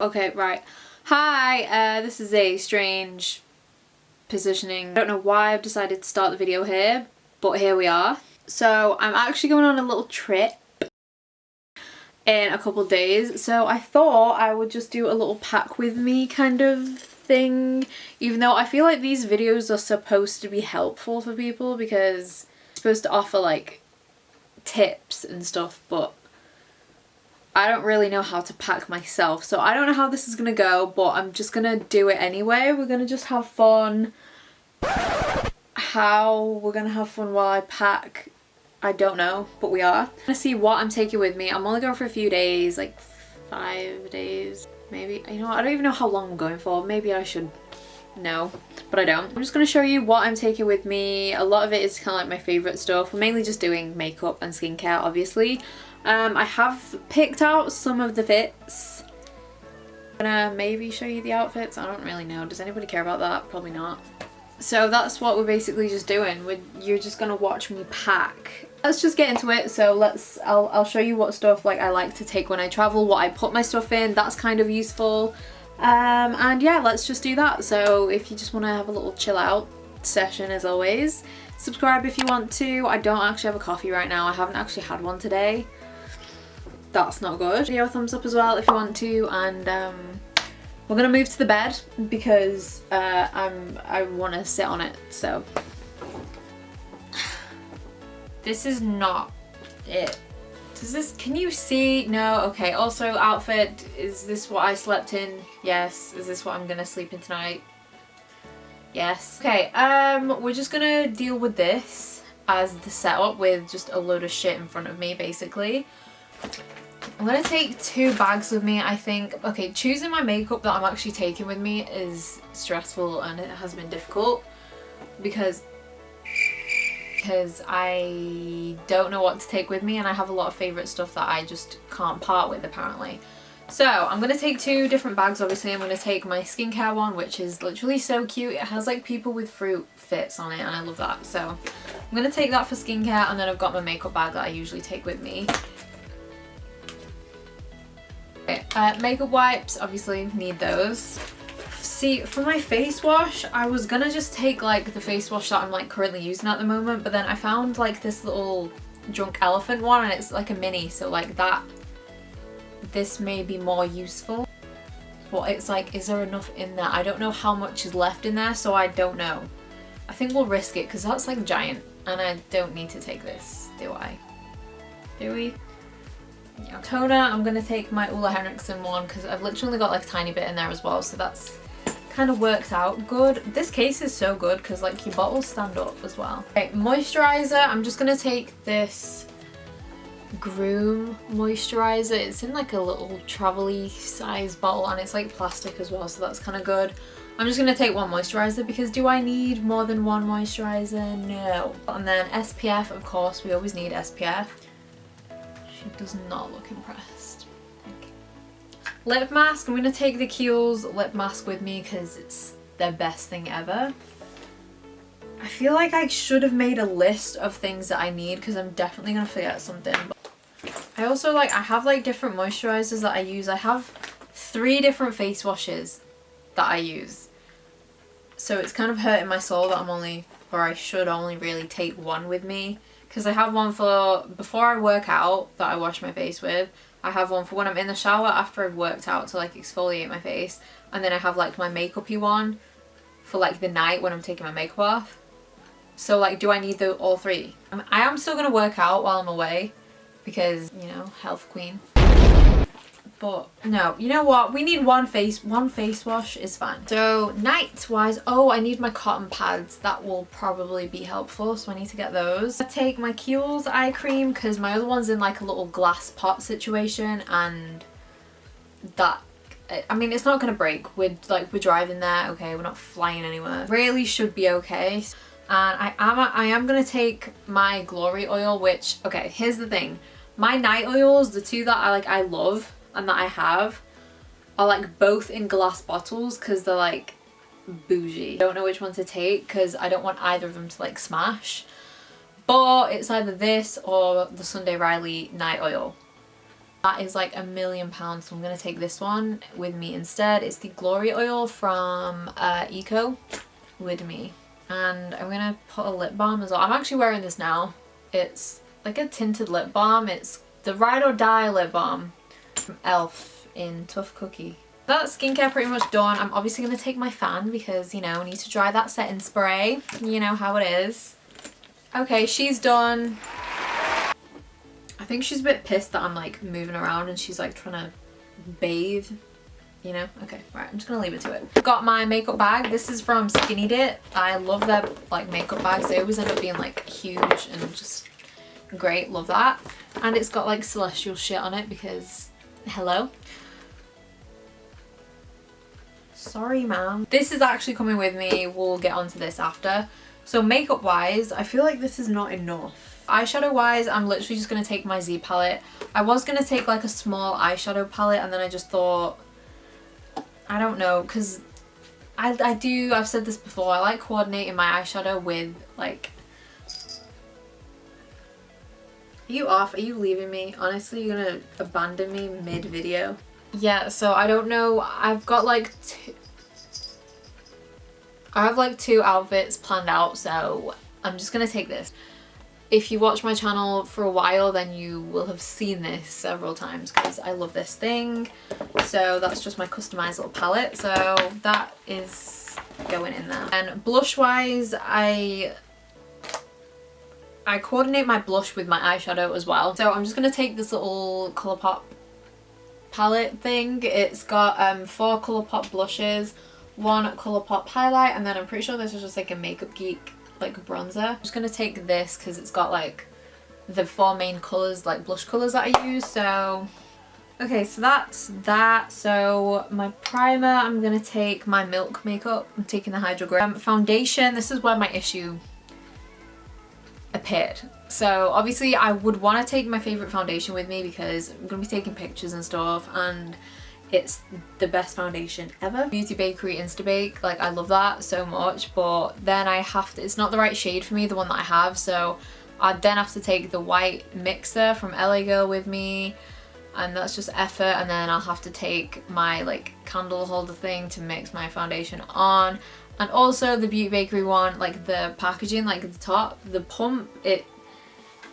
Okay, right. Hi, this is a strange positioning. I don't know why I've decided to start the video here, but here we are. So I'm actually going on a little trip in a couple of days, so I thought I would just do a little pack with me kind of thing, even though I feel like these videos are supposed to be helpful for people because I'm supposed to offer like tips and stuff, but I don't really know how to pack myself, so I don't know how this is gonna go, but I'm just gonna do it anyway. We're gonna just have fun. How we're gonna have fun while I pack, I don't know, but we are. I'm gonna see what I'm taking with me. I'm only going for a few days, like 5 days, maybe. You know what? I don't even know how long I'm going for. Maybe I should know, but I don't. I'm just gonna show you what I'm taking with me. A lot of it is kind of like my favorite stuff. We're mainly just doing makeup and skincare, obviously. I have picked out some of the fits. I'm gonna maybe show you the outfits. I don't really know. Does anybody care about that? Probably not. So that's what we're basically just doing. You're just gonna watch me pack. Let's just get into it. So I'll show you what stuff like I like to take when I travel, what I put my stuff in. That's kind of useful. And yeah, let's just do that. So if you just want to have a little chill out session, as always, subscribe if you want to. I don't actually have a coffee right now. I haven't actually had one today. That's not good. Give a thumbs up as well if you want to, and we're gonna move to the bed because I want to sit on it. So this is not it. Does this, can you see? No. Okay. Also, outfit, is this what I slept in? Yes. Is this what I'm gonna sleep in tonight? Yes. Okay, we're just gonna deal with this as the setup with just a load of shit in front of me, basically. I'm gonna take 2 bags with me, I think. Okay, choosing my makeup that I'm actually taking with me is stressful and it has been difficult because I don't know what to take with me and I have a lot of favourite stuff that I just can't part with, apparently. So I'm going to take 2 different bags, obviously. I'm going to take my skincare one, which is literally so cute. It has like people with fruit fits on it and I love that. So I'm going to take that for skincare, and then I've got my makeup bag that I usually take with me. Okay, makeup wipes, obviously need those. See, for my face wash, I was going to just take like the face wash that I'm like currently using at the moment, but then I found like this little Drunk Elephant one and it's like a mini, so like that. This may be more useful, but it's like, is there enough in there? I don't know how much is left in there, so I don't know. I think we'll risk it because that's like giant and I don't need to take this, do I? Do we? Yeah. Toner, I'm going to take my Ulla Henriksen one because I've literally got like a tiny bit in there as well, so that's kind of works out good. This case is so good because like your bottles stand up as well. Okay, moisturizer, I'm just going to take this Groom moisturizer. It's in like a little travel-y size bottle and it's like plastic as well, so that's kind of good. I'm just going to take 1 moisturizer because do I need more than 1 moisturizer? No. And then SPF, of course, we always need SPF. She does not look impressed. Lip mask, I'm going to take the Kiehl's lip mask with me because it's the best thing ever. I feel like I should have made a list of things that I need because I'm definitely going to forget something. I also I have like different moisturizers that I use. I have 3 different face washes that I use. So it's kind of hurting my soul that I should only really take 1 with me. Because I have one for before I work out that I wash my face with. I have one for when I'm in the shower after I've worked out to like exfoliate my face. And then I have like my makeup-y one for like the night when I'm taking my makeup off. So like, do I need all 3? I am still going to work out while I'm away because, you know, health queen. But no, you know what? We need one face wash is fine. So night wise, oh, I need my cotton pads. That will probably be helpful, so I need to get those. I take my Kiehl's eye cream because my other one's in like a little glass pot situation, and that, I mean, it's not gonna break. We're driving there, okay, we're not flying anywhere. Really should be okay. And I am gonna take my Glory oil, which, okay, here's the thing. My night oils, the 2 that I love and that I have, are like both in glass bottles because they're like bougie. I don't know which one to take because I don't want either of them to like smash. But it's either this or the Sunday Riley night oil. That is like £1,000,000, so I'm gonna take this one with me instead. It's the Glory Oil from Eco with me. And I'm gonna put a lip balm as well. I'm actually wearing this now. It's like a tinted lip balm. It's the Ride or Die lip balm from e.l.f. in Tough Cookie. That's skincare pretty much done. I'm obviously going to take my fan because, you know, I need to dry that setting spray. You know how it is. Okay, she's done. I think she's a bit pissed that I'm like moving around and she's like trying to bathe. You know? Okay, right, I'm just gonna leave it to it. Got my makeup bag. This is from Skinny Dip. I love their like makeup bags. They always end up being like huge and just great. Love that. And it's got like celestial shit on it because, hello? Sorry, ma'am. This is actually coming with me. We'll get onto this after. So makeup wise, I feel like this is not enough. Eyeshadow wise, I'm literally just gonna take my Z palette. I was gonna take like a small eyeshadow palette and then I just thought, I don't know, because I've said this before, I like coordinating my eyeshadow with like... Are you off? Are you leaving me? Honestly, you're gonna abandon me mid-video? Yeah, so I don't know, I've got like I have like 2 outfits planned out, so I'm just gonna take this. If you watch my channel for a while, then you will have seen this several times because I love this thing. So that's just my customized little palette. So that is going in there. And blush wise, I coordinate my blush with my eyeshadow as well. So I'm just gonna take this little Colourpop palette thing. It's got 4 Colourpop blushes, 1 Colourpop highlight, and then I'm pretty sure this is just like a Makeup Geek like bronzer. I'm just gonna take this because it's got like the 4 main colours, like blush colours that I use. So okay, so that's that. So my primer, I'm gonna take my Milk makeup. I'm taking the Hydro Grip. Foundation, this is where my issue appeared. So obviously I would want to take my favourite foundation with me because I'm gonna be taking pictures and stuff, and it's the best foundation ever. Beauty Bakery Insta Bake, like I love that so much, but then I have to, it's not the right shade for me, the one that I have, so I'd then have to take the white mixer from LA Girl with me, and that's just effort. And then I'll have to take my like candle holder thing to mix my foundation on, and also the Beauty Bakery one, like the packaging, like the top, the pump,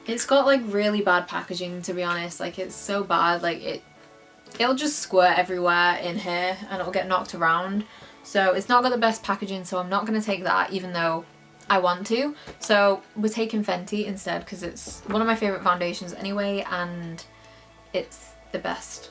it's got like really bad packaging, to be honest. Like it's so bad, like it'll just squirt everywhere in here and it'll get knocked around. So it's not got the best packaging, so I'm not going to take that even though I want to. So we're taking Fenty instead because it's one of my favourite foundations anyway, and it's the best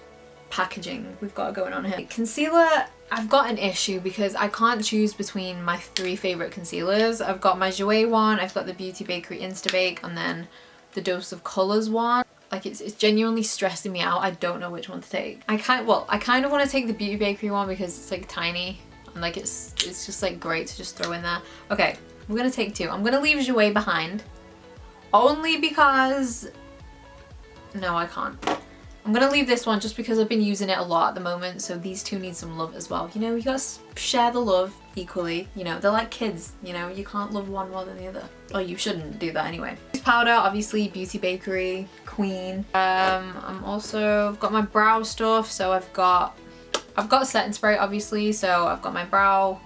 packaging we've got going on here. Concealer, I've got an issue because I can't choose between my 3 favourite concealers. I've got my Jouer one, I've got the Beauty Bakery Insta Bake, and then the Dose of Colours one. Like it's genuinely stressing me out. I don't know which one to take. I kind of want to take the Beauty Bakery one because it's like tiny and like it's just like great to just throw in there. Okay, we're gonna take 2. I'm gonna leave Jouer behind only because no, I can't. I'm gonna leave this one just because I've been using it a lot at the moment, so these 2 need some love as well. You know, you gotta share the love equally. You know, they're like kids, you know, you can't love one more than the other. Or you shouldn't do that anyway. Powder, obviously Beauty Bakery, Queen. I'm also got my brow stuff, so I've got setting spray obviously, so I've got my brow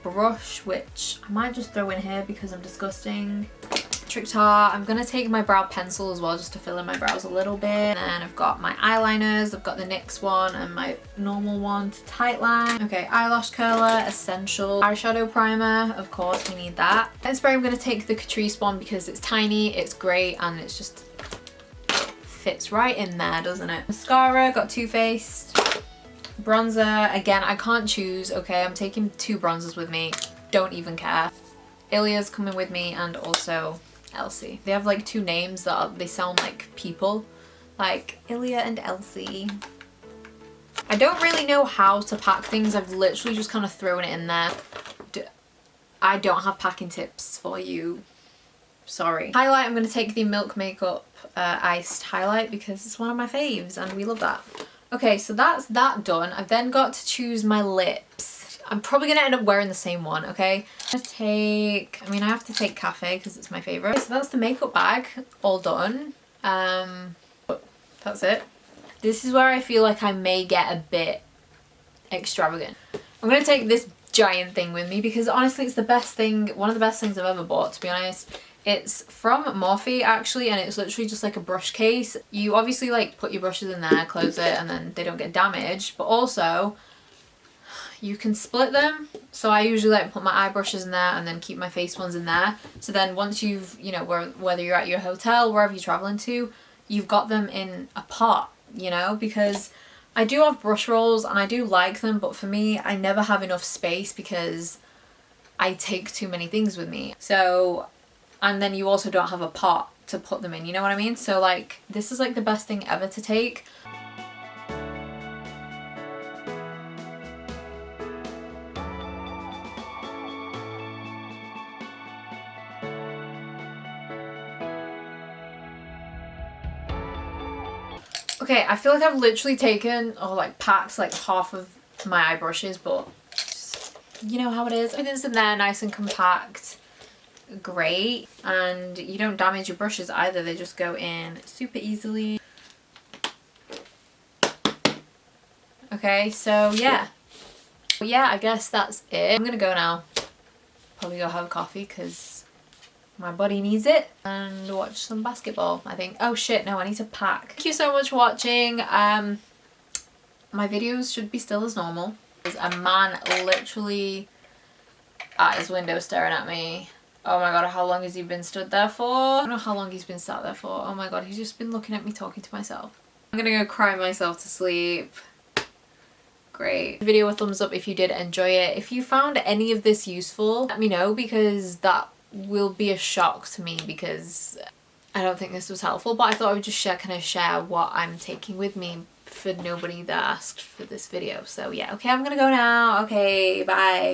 brush, which I might just throw in here because I'm disgusting. Trick Tar. I'm gonna take my brow pencil as well just to fill in my brows a little bit. And then I've got my eyeliners. I've got the NYX one and my normal one to tightline. Okay, eyelash curler, essential. Eyeshadow primer, of course we need that. Setting spray, I'm gonna take the Catrice one because it's tiny, it's great, and it's just fits right in there, doesn't it? Mascara, got Too Faced. Bronzer, again, I can't choose, okay? I'm taking 2 bronzers with me. Don't even care. Ilia's coming with me, and also Elsie. They have like 2 names that they sound like people, like Ilia and Elsie. I don't really know how to pack things. I've literally just kind of thrown it in there. I don't have packing tips for you. Sorry. Highlight, I'm going to take the Milk Makeup Iced Highlight because it's one of my faves and we love that. Okay, so that's that done. I've then got to choose my lips. I'm probably going to end up wearing the same one, okay? I have to take Cafe because it's my favourite. So that's the makeup bag, all done. That's it. This is where I feel like I may get a bit extravagant. I'm gonna take this giant thing with me because honestly it's the best thing, one of the best things I've ever bought, to be honest. It's from Morphe actually, and it's literally just like a brush case. You obviously like put your brushes in there, close it, and then they don't get damaged, but also you can split them. So I usually like put my eye brushes in there and then keep my face ones in there. So then once you've, you know, whether you're at your hotel, wherever you're traveling to, you've got them in a pot, you know, because I do have brush rolls and I do like them, but for me, I never have enough space because I take too many things with me. So, and then you also don't have a pot to put them in, you know what I mean? So like, this is like the best thing ever to take. Okay, I feel like I've literally taken, or like packed like half of my eye brushes, but you know how it is. Everything's in there nice and compact. Great. And you don't damage your brushes either. They just go in super easily. Okay, so yeah. I guess that's it. I'm gonna go now. Probably go have a coffee because my body needs it, and watch some basketball, I think. Oh shit, no, I need to pack. Thank you so much for watching. My videos should be still as normal. There's a man literally at his window staring at me. Oh my god, how long has he been stood there for? I don't know how long he's been sat there for. Oh my god, he's just been looking at me talking to myself. I'm gonna go cry myself to sleep. Great. Video a thumbs up if you did enjoy it. If you found any of this useful, let me know, because that will be a shock to me because I don't think this was helpful, but I thought I would just share what I'm taking with me for nobody that asked for this video. So yeah, okay, I'm gonna go now. Okay, bye.